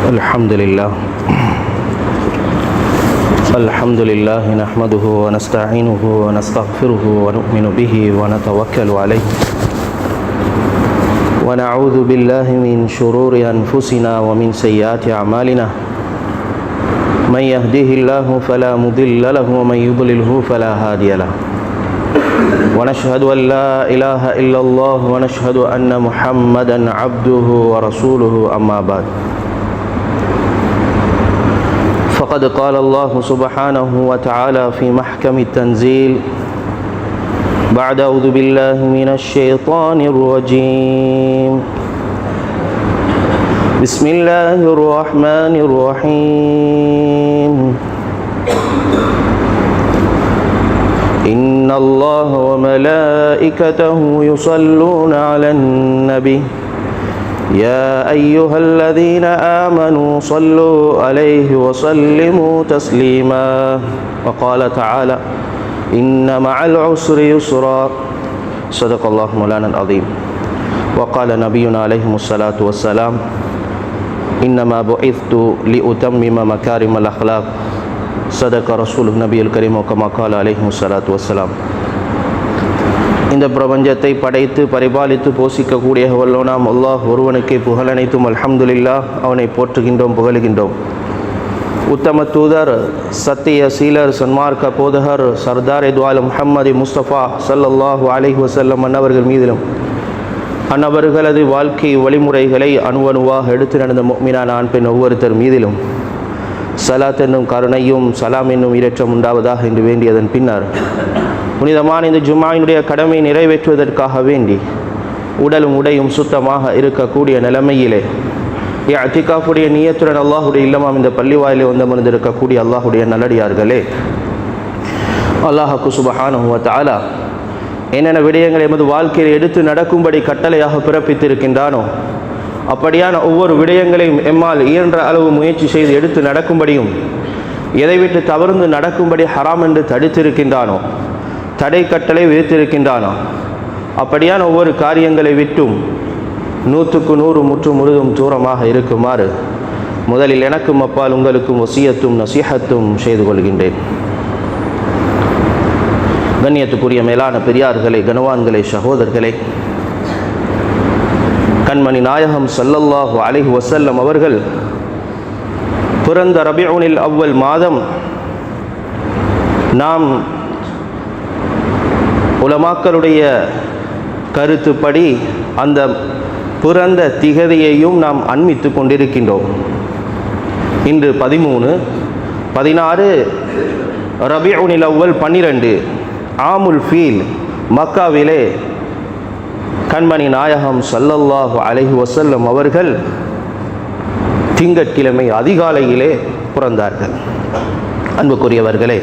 الحمد لله نحمده ونستعينه ونستغفره ونؤمن به ونتوكل عليه ونعوذ بالله من شرور أنفسنا ومن سيئات أعمالنا من يهده الله فلا مضل له ومن يضلله فلا هادي له ونشهد أن لا إله إلا الله ونشهد أن محمدا عبده ورسوله أما بعد فقد قال الله سبحانه وتعالى في محكم التنزيل بعد أعوذ بالله من الشيطان الرجيم بسم الله الرحمن الرحيم إن الله وملائكته يصلون على النبي يا أيها الذين آمنوا صلوا عليه وسلموا تسليما وقال تعالى إن مع العسر يسرا صدق الله مولانا العظيم وقال نبينا عليه الصلاة والسلام إنما بعثت لأتمم مكارم الأخلاق صدق رسول النبي الكريم وكما قال عليه الصلاة والسلام. இந்த பிரபஞ்சத்தை படைத்து பரிபாலித்து போஷிக்கக்கூடிய வல்லோனாம் அல்லாஹ் ஒருவனுக்கே புகழனைத்தும் அல்ஹம்துலில்லாஹ். அவனை போற்றுகின்றோம், புகழுகின்றோம். உத்தம தூதர், சத்திய சீலர், சன்மார்க்க போதகர், சர்தார் எதுவால் முஹம்மது முஸ்தபா ஸல்லல்லாஹு அலைஹி வஸல்லம் அன்னவர்கள் மீதிலும் அன்னவர்களது வாழ்க்கை வழிமுறைகளை அணுவணுவாக எடுத்து நடந்த முஃமினான ஆண் பெண் ஒவ்வொருத்தர் மீதிலும் சலாத் என்னும் கருணையும் சலாம் என்னும் இரட்டம் உண்டாவதாக என்று வேண்டியதன் பின்னர் புனிதமான இந்த ஜும்மாவினுடைய கடமை நிறைவேற்றுவதற்காக வேண்டி உடலும் உடையும் சுத்தமாக இருக்கக்கூடிய நிலைமையிலே இஅ்திகாஃபுடைய நியத்துடன் அல்லாஹுடைய இல்லமாம் இந்த பள்ளிவாயிலே வந்து அமர்ந்திருக்கக்கூடிய அல்லாஹுடைய நல்லடியார்களே, அல்லாஹ்வுக்கு சுப்ஹானஹு வ தஆலா என்னென்ன விடயங்களை எமது வாழ்க்கையில் எடுத்து நடக்கும்படி கட்டளையாக பிறப்பித்திருக்கின்றானோ அப்படியான ஒவ்வொரு விடயங்களையும் எம்மால் இயன்ற அளவு முயற்சி செய்து எடுத்து நடக்கும்படியும் எதை விட்டு தவறுந்து நடக்கும்படி ஹராம் என்று தடுத்திருக்கின்றானோ, தடை கட்டளை விதித்திருக்கின்றானோ அப்படியான ஒவ்வொரு காரியங்களை விட்டும் 100க்கு 100 முற்று முழுதும் தூரமாக இருக்குமாறு முதலில் எனக்கும் அப்பால் உங்களுக்கும் வசியத்தும் நசீஹத்தும் செய்து கொள்கின்றேன். கண்ணியத்துக்குரிய மேலான பெரியார்களே, கனவான்களே, சகோதரர்களே, கண்மணி நாயகம் ஸல்லல்லாஹு அலைஹி வஸல்லம் அவர்கள் பிறந்த ரபிஉல் அவ்வல் மாதம் நாம் உலமாக்களுடைய கருத்துப்படி அந்த பிறந்த திகதியையும் நாம் அண்மித்து கொண்டிருக்கின்றோம். இன்று 13, 16 ரபிஉல் அவ்வல் 12 ஆமுல் ஃபீல் மக்காவிலே கண்மணி நாயகம் ஸல்லல்லாஹு அலைஹி வஸல்லம் அவர்கள் திங்கட்கிழமை அதிகாலையிலே பிறந்தார்கள். அன்புக்குரியவர்களே,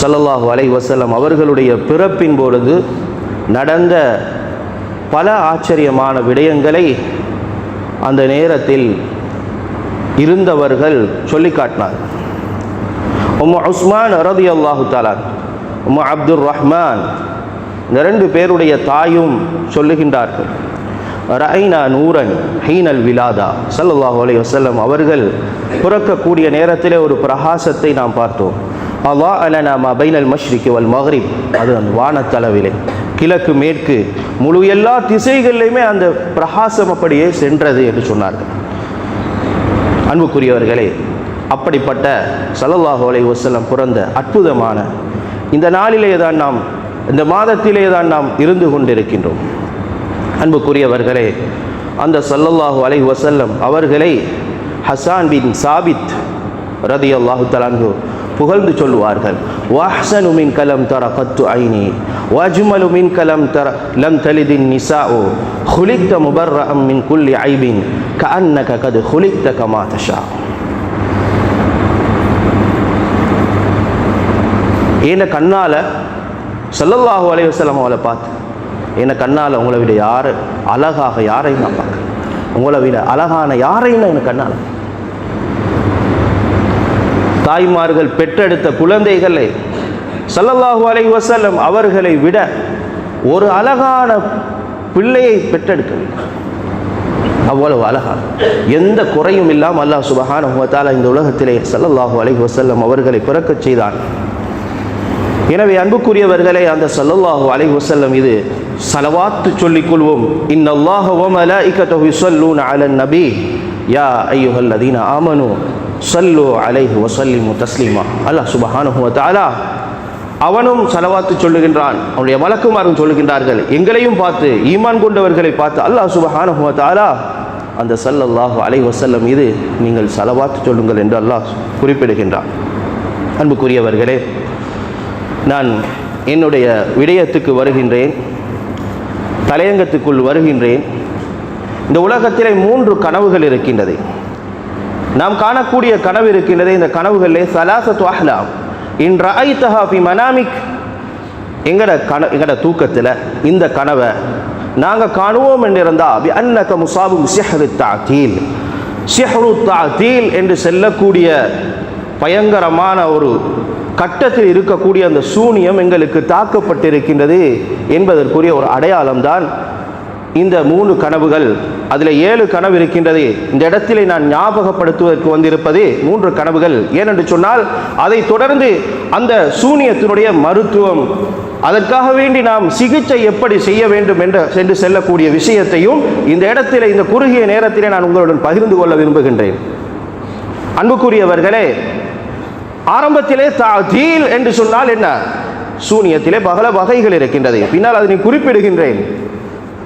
ஸல்லல்லாஹு அலைஹி வஸல்லம் அவர்களுடைய பிறப்பின் பொழுது நடந்த பல ஆச்சரியமான விடயங்களை அந்த நேரத்தில் இருந்தவர்கள் சொல்லி காட்டினார். உம்மு உஸ்மான் ரலியல்லாஹு தஆலா, உம்மு அப்துர் ரஹ்மான், இந்த 2 பேருடைய தாயும் சொல்லுகின்றார்கள், ரஐனா நூரன் ஹீனல் விலாதா. ஸல்லல்லாஹு அலைஹி வஸல்லம் அவர்கள் பிறக்கக்கூடிய நேரத்திலே ஒரு பிரகாசத்தை நாம் பார்த்தோம். அல்லாஹ் அலனா மா பைனல் மஷ்ரிகி வல் மக்ரிப், அது அந்த வானத்தளவிலே கிழக்கு மேற்கு முழு எல்லா திசைகளிலுமே அந்த பிரகாசம் அப்படியே சென்றது என்று சொன்னார்கள். அன்புக்குரியவர்களே, அப்படிப்பட்ட ஸல்லல்லாஹு அலைஹி வஸல்லம் பிறந்த அற்புதமான இந்த நாளிலே தான் நாம், இந்த மாதத்திலே தான் நாம் இருந்து கொண்டிருக்கின்றோம். அன்புக்குரியவர்களே, அந்த ஸல்லல்லாஹு அலைஹி வஸல்லம் அவர்களை ஹஸான் பின் சாபித் ரலியல்லாஹு தஆலா அன்ஹு புகழ்ந்து சொல்லுவார்கள். வஹ்ஸனு மின் கலம் தர கத்து ஐனி வஜ்மலு மின் கலம் தர லம் தலிதின் நிசாஉ குலிக்த முபர்ரஅம் மின் குல்லி ஐபின் கஅன்னக கத் குலிக்த கமா தஷா. ஏன கண்ணால ஸல்லல்லாஹு அலைஹி வஸல்லம் அவளை பார்த்து, ஏன கண்ணால் உங்களை விட யார் அழகாக யாரையும் நான் பார்க்க, உங்களை விட அழகான யாரையும் நான் கண்ணால், தாய்மார்கள் பெற்றெடுத்த குழந்தைகளை ஸல்லல்லாஹு அலைஹி வஸல்லம் அவர்களை விட ஒரு அழகான பிள்ளையை பெற்றெடுக்க அவ்வளவு அழகா, எந்த குறையும் இல்லாமல் அல்லாஹ் சுப்ஹானஹு வ தஆலா இந்த உலகத்திலே ஸல்லல்லாஹு அலைஹி வஸல்லம் அவர்களை பிறக்கச் செய்தான். எனவே அன்புக்குரியவர்களே, அந்த ஸல்லல்லாஹு அலைஹி வஸல்லம் இது ஸலவாத்து சொல்லிக் கொள்வோம். இன்னல்லாஹ வ மலாயிகத்தஹு யுஸல்லூன அலன் நபி யா அய்யுஹல்லதீன ஆமனூ ஸல்லூ அலைஹி வ ஸல்லிமு தஸ்லீமா. அல்லாஹ் சுப்ஹானஹு வ தஆலா அவனும் ஸலவாத்து சொல்லுகின்றான், அவனுடைய மலக்குமாரும் சொல்லுகின்றார்கள். எங்களையும் பார்த்து, ஈமான் கொண்டவர்களை பார்த்து அல்லாஹ் சுப்ஹானஹு வ தஆலா அந்த ஸல்லல்லாஹு அலைஹி வஸல்லம் இது நீங்கள் ஸலவாத்து சொல்லுங்கள் என்று அல்லாஹ் குறிப்பிடுகின்றான். அன்புக்குரியவர்களே, நான் என்னுடைய விடயத்துக்கு வருகின்றேன், தலையங்கத்துக்குள் வருகின்றேன். இந்த உலகத்திலே 3 கனவுகள் இருக்கின்றது. நாம் காணக்கூடிய கனவு இருக்கின்றது. இந்த கனவுகளிலே ஸலாஸத்து அஹ்லாம் இன் ரஅய்தஹா ஃபி மனாமிக், எங்கட தூக்கத்தில் இந்த கனவை நாங்கள் காணுவோம் என்றிருந்தா பி அன்னக முஸாபு சிஹ்ரு தஅதீல், சிஹ்ரு தஅதீல் என்று சொல்லக்கூடிய பயங்கரமான ஒரு கட்டத்தில் இருக்கக்கூடிய அந்த சூனியம் எங்களுக்கு தாக்கப்பட்டிருக்கின்றது என்பதற்குரிய ஒரு அடையாளம்தான் இந்த 3 கனவுகள். அதில் 7 கனவு இருக்கின்றது. இந்த இடத்திலே நான் ஞாபகப்படுத்துவதற்கு வந்திருப்பது 3 கனவுகள். ஏனென்று சொன்னால், அதை தொடர்ந்து அந்த சூனியத்தினுடைய மருத்துவம், அதற்காக வேண்டி நாம் சிகிச்சை எப்படி செய்ய வேண்டும் என்று செல்லக்கூடிய விஷயத்தையும் இந்த இடத்திலே, இந்த குறுகிய நேரத்திலே நான் உங்களுடன் பகிர்ந்து கொள்ள விரும்புகின்றேன். அன்புக்குரியவர்களே, ஆரம்பத்திலே தஅதீல் என்று சொன்னால் என்ன? சூனியத்திலே பல வகைகள் இருக்கின்றது. பின்னால் அதனை குறிப்பிடுகின்றேன்.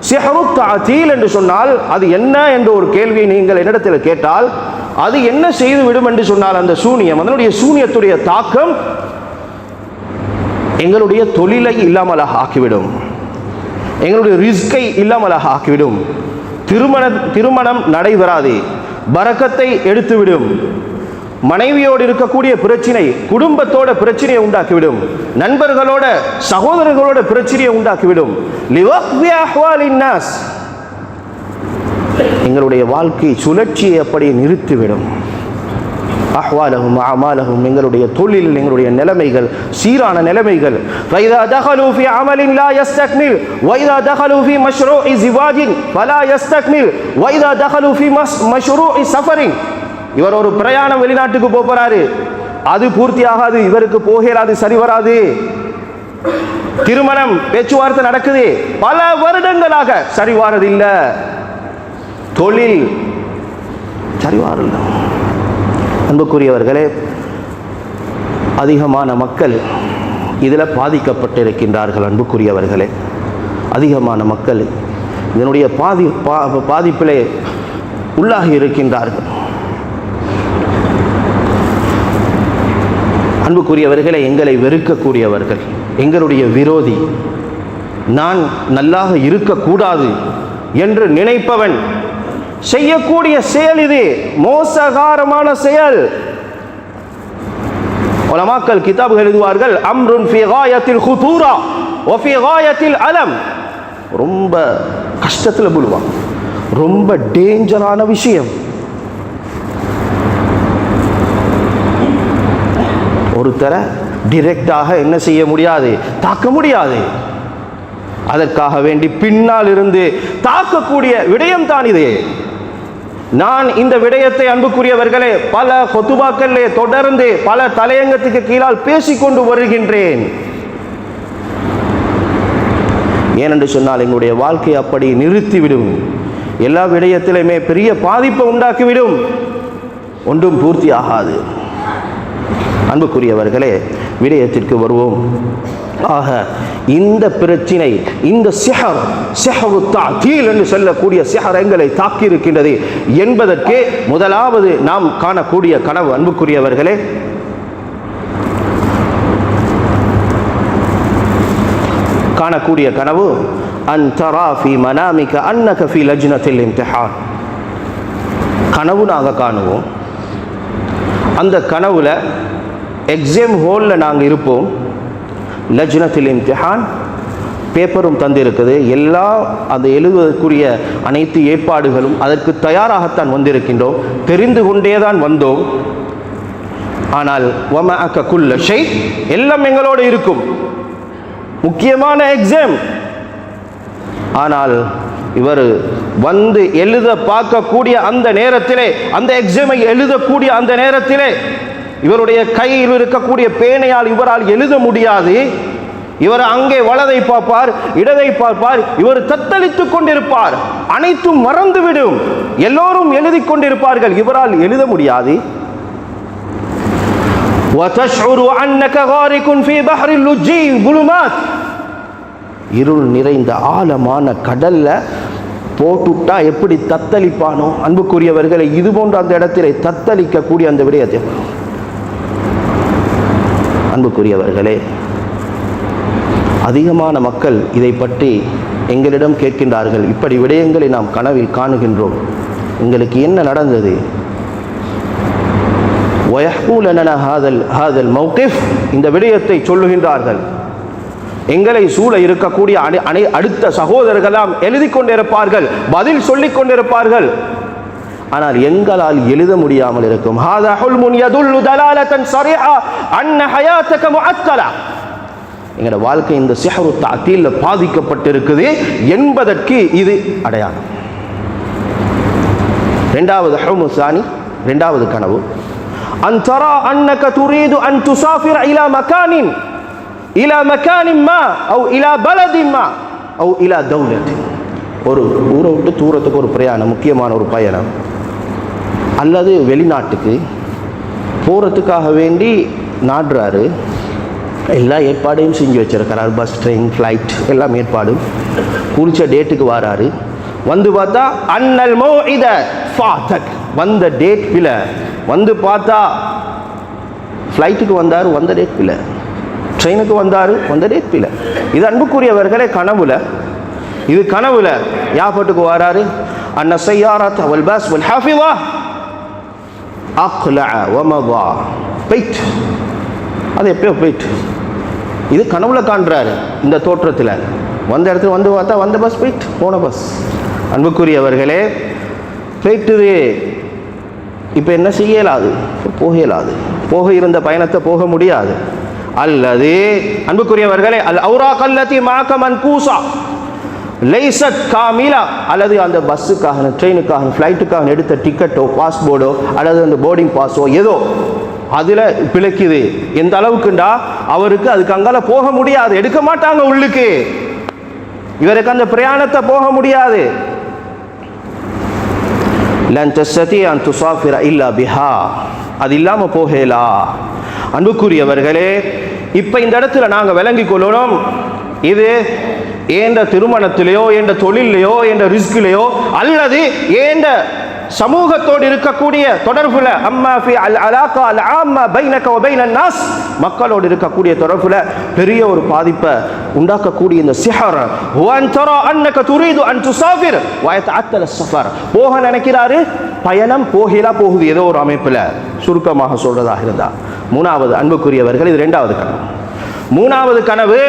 சிஹ்ரு தஅதீல் என்று சொன்னால் அது என்ன என்ற ஒரு கேள்வியை நீங்கள் என்னிடத்தில் கேட்டால், அது என்ன செய்து விடும் என்று சொன்னால், அந்த சூனியம், அதனுடைய சூனியத்துடைய தாக்கம் எங்களுடைய தொழிலை இல்லாமலாக ஆக்கிவிடும், எங்களுடைய ரிஸ்கை இல்லாமலாக ஆக்கிவிடும், திருமணம் நடைபெறாது, பரக்கத்தை எடுத்துவிடும், மனைவியோடு இருக்கக்கூடிய பிரச்சனை, குடும்பத்தோட பிரச்சனையை உண்டாக்கிவிடும், நண்பர்களோட சகோதரர்களோட பிரச்சனையை உண்டாக்கிவிடும். எங்களுடைய வாழ்க்கை சுழற்சியை அப்படி நிறுத்திவிடும். அஹ்வாலஹும் அமாலஹும், எங்களுடைய தொழில், எங்களுடைய நிலைமைகள், சீரான நிலைமைகள். فَإِذَا دَخَلُوا فِي عَمَلٍ لَا يَسْتَكْمِلُ وَإِذَا دَخَلُوا فِي مَشْرُوعِ زِوَاجٍ فَلَا يَسْتَكْمِلُ وَإِذَا دَخَلُوا فِي مَشْرُوعِ سَفَرٍ. இவர் ஒரு பிரயாணம் வெளிநாட்டுக்கு போறாரு, அது பூர்த்தி ஆகாது, இவருக்கு போகிறாது, சரி வராது. திருமணம் பேச்சுவார்த்தை நடக்குது, பல வருடங்களாக சரி வாரதில்லை. தொழில் சரி வாரல. அன்புக்குரியவர்களே, அதிகமான மக்கள் இதில் பாதிக்கப்பட்டிருக்கின்றார்கள். அன்புக்குரியவர்களே, அதிகமான மக்கள் இதனுடைய பாதிப்பிலே உள்ளாகி இருக்கின்றார்கள். அன்புக்குரியவர்களை, எங்களை வெறுக்கக்கூடியவர்கள், எங்களுடைய விரோதி, நான் நல்லாக இருக்கக்கூடாது என்று நினைப்பவன் செய்யக்கூடிய செயல் இது மோசகாரமான செயல். உலமாக்கள் கிதாபுகள் எழுதுவார்கள், அம்ருன் ஃபீ காயத்தில் குதூரா வ ஃபீ காயத்தில் அலம். ரொம்ப கஷ்டத்தில் விழுவான், ரொம்ப டேஞ்சரான விஷயம். ஒருத்தரை டிரெக்டாக என்ன செய்ய முடியாது, தாக்க முடியாது. அதற்காக வேண்டி பின்னால் இருந்து தாக்கக்கூடிய விடயம் தான் இது. நான் இந்த விடயத்தை அன்புக்குரியவர்களே பல ஹுதுபாக்களிலே தொடர்ந்து பல தலையங்கத்துக்கு கீழால் பேசிக்கொண்டு வருகின்றேன். ஏனென்று சொன்னால், எங்களுடைய வாழ்க்கை அப்படி நிறுத்திவிடும், எல்லா விடயத்திலுமே பெரிய பாதிப்பை உண்டாக்கிவிடும், ஒன்றும் பூர்த்தி ஆகாது. அன்புக்குரியவர்களே, விடயத்திற்கு வருவோம். ஆக இந்த பிரச்சினை, இந்த சிஹ்ரு தஅதீல் என்று சொல்லக்கூடிய சிஹர் எங்களை தாக்கி இருக்கின்றது என்பதற்கு முதலாவது நாம் காணக்கூடிய கனவு, அன்புக்குரியவர்களே, காணக்கூடிய கனவு அன் தரா ஃபீ மனாமிக அன்னக ஃபீ லஜ்னத்தில் இம்திஹான். கனவு நாங்கள் காணுவோம். அந்த கனவுல எக்ஸாம் ஹாலில் நாங்கள் இருப்போம். லஜ்னத்தில் இம்திஹான் பேப்பரும் தந்திருக்குது, எல்லாம் அந்த எழுதுவதற்குரிய அனைத்து ஏற்பாடுகளும் அதற்கு தயாராகத்தான் வந்திருக்கின்றோம், தெரிந்து கொண்டே தான் வந்தோம். ஆனால் வமஅக குல்ல ஷை, எல்லாம் எங்களோடு இருக்கும், முக்கியமான எக்ஸாம். ஆனால் இவர் வந்து எழுத பார்க்கக்கூடிய அந்த நேரத்திலே, அந்த எக்ஸாமை எழுதக்கூடிய அந்த நேரத்திலே இவருடைய கையில் இருக்கக்கூடிய பேனையால் இவரால் எழுத முடியாது. இவர் அங்கே வலதை பார்ப்பார், இடதை பார்ப்பார், இவர் தத்தளித்துக் கொண்டிருப்பார். அனைத்தும் மறந்துவிடும். எல்லோரும் எழுதி கொண்டிருப்பார்கள், இவரால் எழுத முடியாது. இருள் நிறைந்த ஆழமான கடல்ல போட்டுட்டா எப்படி தத்தளிப்பானோ, அன்புக்குரியவர்களை இது போன்ற அந்த இடத்திலே தத்தளிக்கக்கூடிய அந்த விடயத்தை, அன்புக்குரியவர்களே, அதிகமான மக்கள் இதை பற்றி எங்களிடம் கேட்கின்றார்கள். இப்படி விடயங்களை நாம் கனவில் காணுகின்றோம், எங்களுக்கு என்ன நடந்தது? இந்த விடயத்தை சொல்லுகின்றார்கள். எங்களை சூழ இருக்கக்கூடிய அடுத்த சகோதரர்களாம் எழுதி கொண்டிருப்பார்கள், பதில் சொல்லிக் கொண்டிருப்பார்கள். ஆனால் எங்களால் எழுத முடியாமல் இருக்கும். எங்களோட வாழ்க்கை இந்த சிஹ்ரு தஅதீல்ல பாதிக்கப்பட்டிருக்குது என்பதற்கு இது அடையாளம். இரண்டாவது ஹுமு சானி, இரண்டாவது கனவு, அன் தரா அன்னக துரீது அன் துசாஃபிர இலா மகானின் மா அவ் இலா பலதின் மா அவ் இலா தௌலத்தின். ஒரு ஊரை விட்டு தூரத்துக்கு ஒரு பிரயாணம், முக்கியமான ஒரு பயணம், அல்லது வெளிநாட்டுக்கு போகிறதுக்காக வேண்டி நாடுறாரு. எல்லா ஏற்பாடையும் செஞ்சு வச்சிருக்கிறார், பஸ், ட்ரெயின், ஃப்ளைட் எல்லாம் ஏற்பாடு. குறித்த டேட்டுக்கு வராரு. வந்து பார்த்தா அன்னல் மௌஇத ஃபாதக், வந்த டேட் பில. வந்து பார்த்தா ஃப்ளைட்டுக்கு வந்தார், வந்த டேட் பில. ட்ரெயினுக்கு வந்தார், வந்த டேட் பில. இது அன்புக்குரியவர்களே கனவுல, இது கனவுல யாப்பட்டுக்கு வராரு. அன்ன சையாரத் வல் பஸ் வல் ஹாஃபிதா அக்லஅ வமதா, போயிட்டு அது எப்பயோ போயிட்டு. இது கனவுல காண்றாரு. இந்த தோற்றத்தில் வந்த இடத்துல வந்து பார்த்தா வந்த பஸ் போயிட்டு, போன பஸ். அன்புக்குரியவர்களே, போயிட்டுது. இப்போ என்ன செய்யலாது? போக இயலாது. போக இருந்த பயணத்தை போக முடியாது. அல்லது அன்புக்குரியவர்களே, அல் அவுராக் அல்லதி மஅக மன்கூஸா லைஸத் காமிலா, அல்லது அந்த பஸ்ஸுக்காக, ட்ரெயினுக்காக, ஃப்ளைட்டுக்காக எடுத்த டிக்கெட்டோ, பாஸ்போர்ட்டோ அல்லது அந்த போர்டிங் பாஸோ ஏதோ அதில் பிழைக்குது. எந்த அளவுக்குண்டா அவருக்கு அதுக்கு அங்கால போக முடியாது, எடுக்க மாட்டாங்க உள்ளுக்கு. இவருக்கு அந்த பிரயாணத்தை போக முடியாது. லன் தஸ்ததி அன் துஸாஃபிர இல்லா பிஹா, அது இல்லாமல் போகலா. அன்புக்குரியவர்களே, இப்போ இந்த இடத்துல நாங்கள் விளங்கி கொள்ளணும், இது ஏண்ட திருமணத்திலேயோ, ஏண்ட தொழிலையோ, ஏண்ட ரிஸ்கிலேயோ, அல்லது ஏண்ட சமூகத்தோடு இருக்கக்கூடிய தொடர்புல, அம்மா ஃபி அல் அலாகா அல் ஆம்மா பைனக வ பைனன் நாஸ், மக்களோடு இருக்கக்கூடிய தொடர்புல பெரிய ஒரு பாதிப்பை உண்டாக்கக்கூடிய இந்த சிஹர். வன் தரா அன்னக துரீது அன் துஸாஃபிர் வ யதஅத்தல் ஸஃபர், போக நினைக்கிறாரு, பயணம் போகலா, போகுது ஏதோ ஒரு அமைப்பில். சுருக்கமாக சொல்றதாக இருந்தா, மூணாவது அன்புக்குரியவர்கள், இது இரண்டாவது கனவு. மூணாவது கனவு,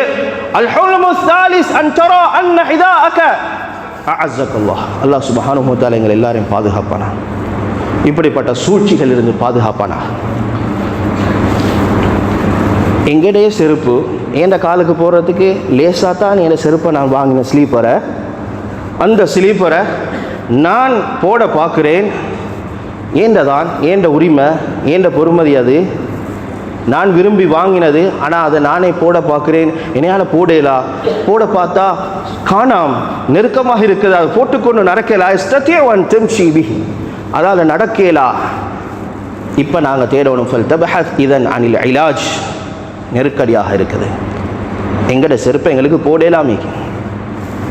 அல் ஹுல்மு ஸாலிஸ் அன் தரா அன்ன ஹிதாஅக அஅஸக்கல்லாஹ், அல்லாஹ் சுப்ஹானஹு வ தஆலா எங்கள் எல்லாரையும் பாதுகாப்பானா, இப்படிப்பட்ட சூழ்ச்சிகள் இருந்து பாதுகாப்பானா. எங்கடைய செருப்பு எந்த காலுக்கு போகிறதுக்கு லேசாக தான் என் செருப்பை நான் வாங்கின ஸ்லீப்பரை, அந்த ஸ்லீப்பரை நான் போட பார்க்குறேன். ஏண்டதான், ஏண்ட உரிமை, ஏண்ட பொறுமதி, அது நான் விரும்பி வாங்கினது. ஆனால் அதை நானே போட பார்க்குறேன், என்னையால் போடலா. போட பார்த்தா காணாம், நெருக்கமாக இருக்குது, அதை போட்டுக்கொண்டு நடக்கலா. ஸ்டத்தியவன் தெம்ஷிபி, அதாவது நடக்கலா. இப்போ நாங்கள் தேடணும். ஃபல் தபஹத் இதன் அனில் இலாஜ், நெருக்கடியாக இருக்குது. எங்கட செருப்பை எங்களுக்கு போடலாமே.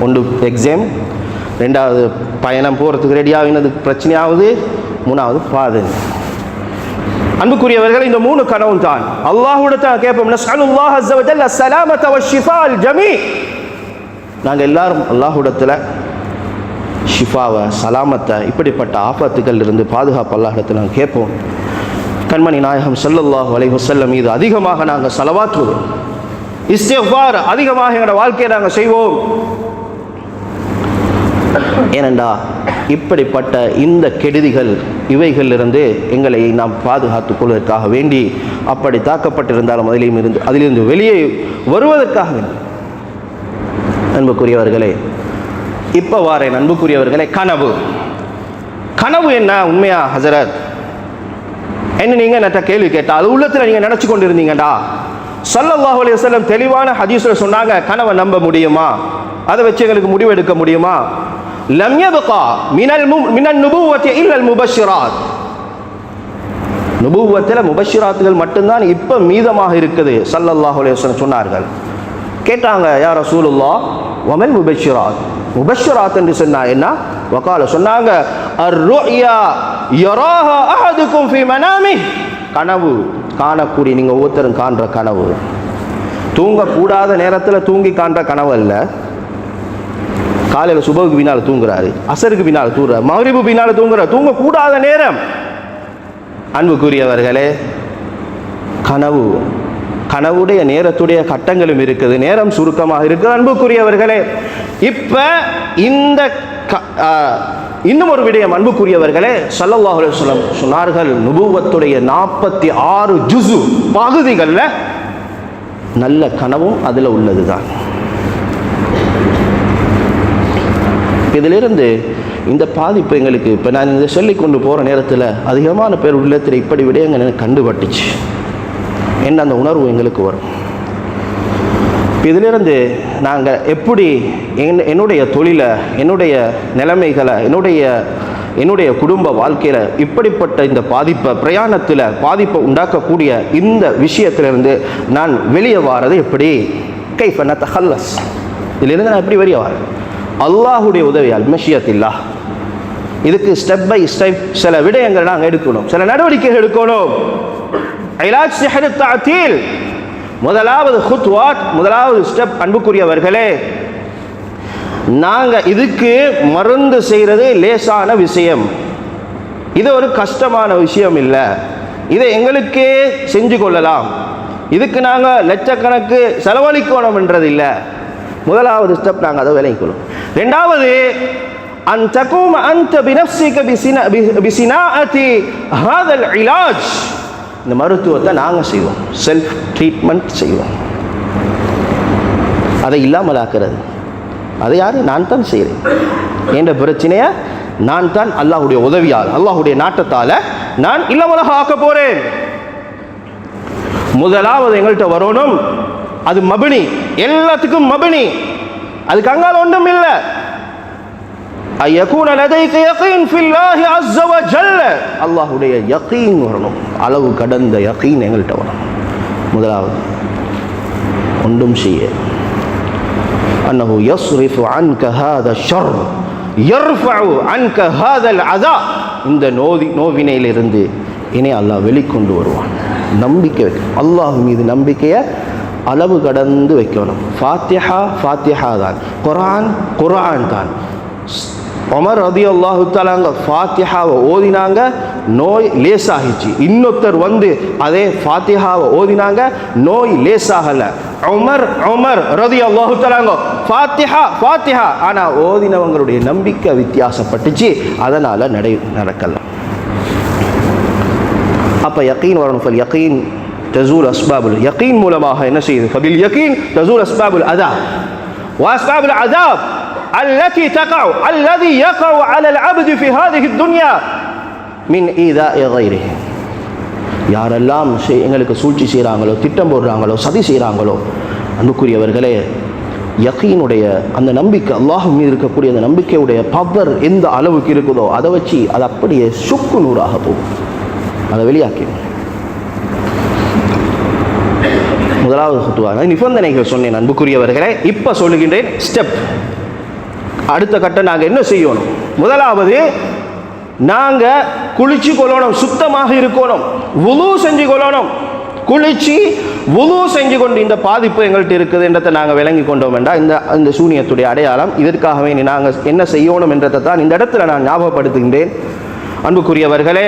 ஒன்று எக்ஸாம், ரெண்டாவது பயணம் போகிறதுக்கு ரெடியாகினது பிரச்சனையாகுது, மூணாவது பாதன். அன்புக்குரியவர்கள், இந்த மூணு கனவும் தான் அல்லாஹ்விடத்தில் கேட்போம். நஸ்அலுல்லாஹ் அஸ்ஸ வ ஜல்ல ஸலாமத வ ஷிஃபா அல் ஜமீ, நாங்கள் எல்லாரும் அல்லாஹ்விடத்தில் ஷிஃபாவை, சலாமத்தை, இப்படிப்பட்ட ஆபத்துகள் இருந்து பாதுகாப்பு அல்லாஹ்விடத்தில் நாங்கள் கேட்போம். கண்மணி நாயகம் ஸல்லல்லாஹு அலைஹி வஸல்லம் மீது அதிகமாக நாங்கள் ஸலவாத்துவோம், இஸ்திக்ஃபார் அதிகமாக எங்களோட வாழ்க்கையை நாங்கள் செய்வோம். ஏனெண்டா இப்படிப்பட்ட இந்த கெடுதிகள், இவைகளிலிருந்து எங்களை நாம் பாதுகாத்துக் கொள்வதற்காக வேண்டி, அப்படி தாக்கப்பட்டிருந்தாலும் அதிலிருந்து வெளியே வருவதற்காக வேண்டி. அன்புக்குரியவர்களே, இப்போ வாரேன் அன்புக்குரியவர்களே, கனவு. கனவு என்ன உண்மையா ஹசரத் என்ன நீங்கள் என்கிட்ட கேள்வி கேட்டால் அது உள்ளத்தில் நீங்கள் நினச்சி கொண்டு இருந்தீங்கடா. ஸல்லல்லாஹு அலைஹி வஸல்லம் தெளிவான ஹதீஸில் சொன்னாங்க, கனவை நம்ப முடியுமா, அதை வச்சு எங்களுக்கு முடிவு எடுக்க முடியுமா? லம் யப்கா மினன் நுபுவத்தி இல்லல் முபஷ்ஷிராத். நுபுவத்தில் முபஷ்ஷிராத்துகள் மட்டும்தான் இப்போ மீதமாக இருக்குது ஸல்லல்லாஹு அலைஹி வஸல்லம் சொன்னார்கள். கேட்டாங்க, யா ரசூலுல்லாஹ் வமல் முபஷ்ஷிராத், முபஷ்ஷிராத் என்று சொன்னா என்ன? வகால சொன்னாங்க, அர்-ருயா யராஹா அஹதுக்கும் ஃபீ மனாமிஹ். கனவு காணக்கூடிய, நீங்கள் ஒவ்வொருத்தரும் காண்ற கனவு தூங்கக்கூடாத நேரத்தில் தூங்கி காண்ற கனவு அல்ல. காலையில் சுபகுக்கு பின்னால் தூங்குறாரு, அசருக்கு பின்னால் தூங்குறாரு, மக்ரிபு பின்னால் தூங்குறாரு, தூங்கக்கூடாத நேரம். அன்புக்குரியவர்களே, கனவு கனவுடைய நேரத்துடைய கட்டங்களும் இருக்குது, நேரம் சுருக்கமாக இருக்குது. அன்புக்குரியவர்களே, இப்போ இந்த இன்னும் ஒரு விடயம் அன்புக்குரியவர்களே, ஸல்லல்லாஹு அலைஹி வஸல்லம் சொன்னார்கள், நுபுவத்துடைய 46 ஜுஸு பகுதிகளில் நல்ல கனவும் அதில் உள்ளது தான். இதிலிருந்து இந்த பாதிப்பு எங்களுக்கு இப்போ நான் இதை சொல்லி கொண்டு போகிற நேரத்தில் அதிகமான பேர் உள்ளத்தில் இப்படி விடயங்கள் எனக்கு கண்டுபட்டுச்சு என்ன அந்த உணர்வு எங்களுக்கு வரும். இதிலிருந்து நாங்கள் எப்படி என்னுடைய தொழிலை, என்னுடைய நிலைமைகளை, என்னுடைய குடும்ப வாழ்க்கையில் இப்படிப்பட்ட இந்த பாதிப்பை, பிரயாணத்தில் பாதிப்பை உண்டாக்கக்கூடிய இந்த விஷயத்திலிருந்து நான் வெளியே வாரது எப்படி? கைஃப நதஹல்லஸ், இதிலிருந்து நான் எப்படி வெளியே வரேன்? அல்லாஹுடைய உதவியால், மஷியத்தில்லாஹ். இதுக்கு ஸ்டெப் பை ஸ்டெப் சில விடயங்கள் நாங்கள் எடுக்கணும், சில நடவடிக்கைகள் எடுக்கணும். இலாஜ் சிஹர் தஅதீல், முதலாவது ஹுத்வாட், முதலாவது ஸ்டெப் அன்புக்குரியவர்களே, நாங்கள் இதுக்கு மருந்து செய்கிறது லேசான விஷயம், இது ஒரு கஷ்டமான விஷயம் இல்லை, இதை எங்களுக்கே செஞ்சு கொள்ளலாம், இதுக்கு நாங்கள் லட்சக்கணக்கு செலவழிக்கணும் என்றது இல்லை. முதலாவது ஸ்டெப் நாங்கள் அதை விளங்கிக்கணும். ரெண்டாவது, அன் தகூம அன்த பினஃப்ஸிக பிஸினாஅதி ஹாதல் இலாஜ், இந்த மருத்துவத்தை நாங்கள் செய்வோம், செல்ஃப் ட்ரீட்மெண்ட் செய்வோம். அதை இல்லாமல் ஆக்கிறது அதை யார்? நான் தான் செய்கிறேன். என்ற பிரச்சனையை நான் தான் அல்லாஹுடைய உதவியால், அல்லாஹுடைய நாட்டத்தால் நான் இல்லாமலாக ஆக்க போகிறேன். முதலாவது எங்கள்கிட்ட வரணும், அது மபினி, எல்லாத்துக்கும் மபினி, அதுக்கு அங்கால ஒன்றும் இல்லை. ஐயகூன லதைக யகீன் ஃபில்லாஹி அஸ்ஸ வ ஜல்ல, அல்லாஹ்வுடைய யகீன் வரணும், அளவு கடந்த யகீன் எங்கள்கிட்ட வரணும். முதலாவது ஒன்றும் செய்ய அன்னஹு யஸ்ரிஃபு அன்க ஹாதா ஷர் யர்ஃபஉ அன்க ஹாதல் அதா, இந்த நோவினையிலிருந்து இனி அல்லாஹ் வெளிக்கொண்டு வருவான். நம்பிக்கை, அல்லாஹ் மீது நம்பிக்கையை அளவு கடந்து வைக்கணும். ஃபாத்திஹா ஃபாத்திஹா தான், குர்ஆன் குர்ஆன் தான். உமர் ரலியல்லாஹு தஆலா ஃபாத்திஹாவை ஓதினாங்க, நோய் லேசாகிச்சு. இன்னொருத்தர் வந்து அதே ஃபாத்திஹாவை ஓதினாங்க, நோய் லேசாகலை. உமர் ரலியல்லாஹு தஆலா ஃபாத்திஹா ஃபாத்திஹா, ஆனால் ஓதினவங்களுடைய நம்பிக்கை வித்தியாசப்பட்டுச்சு, அதனால் நடக்கலை. அப்போ யகீன் வரணும். ஃபல் யகீன் தஸூல் அஸ்பாபுல், யகீன் மூலமாக என்ன செய்யுது? ஃபபில் யகீன் தஸூல் அஸ்பாபுல் அதா வஅஸ்பாபுல் அதாப் التي تقع الذي يقع على العبد في هذه الدنيا من إيذاء غيره. யாரெல்லாம் எங்களுக்கு சூழ்ச்சி செய்கிறாங்களோ, திட்டம் போடுறாங்களோ, சதி செய்கிறாங்களோ, அன்புக்குரியவர்களே, யகீனுடைய அந்த நம்பிக்கை, அல்லாஹ் மீது இருக்கக்கூடிய அந்த நம்பிக்கையுடைய பவர் எந்த அளவுக்கு இருக்குதோ அதை வச்சு அது அப்படியே சுக்கு நூறாக போகும். அதை வெளியாக்கி முதலாவது சுத்துவாங்க நிபந்தனைகள் சொன்னேன் அன்புக்குரியவர்களே. இப்போ சொல்லுகின்றேன் ஸ்டெப், அடுத்த கட்டம் நாங்கள் என்ன செய்யணும்? முதலாவது, நாங்கள் குளிச்சு கொள்ளணும், சுத்தமாக இருக்கணும், வுது செஞ்சு கொள்ளணும். குளிச்சு வுது செஞ்சு கொண்டு இந்த பாதிப்பு எங்கள்கிட்ட இருக்குது என்றதை நாங்கள் விளங்கி கொண்டோம் என்றால் இந்த சூனியத்துடைய அடையாளம். இதற்காகவே நாங்கள் என்ன செய்யணும் என்றதை தான் இந்த இடத்துல நான் ஞாபகப்படுத்துகின்றேன். அன்புக்குரியவர்களே,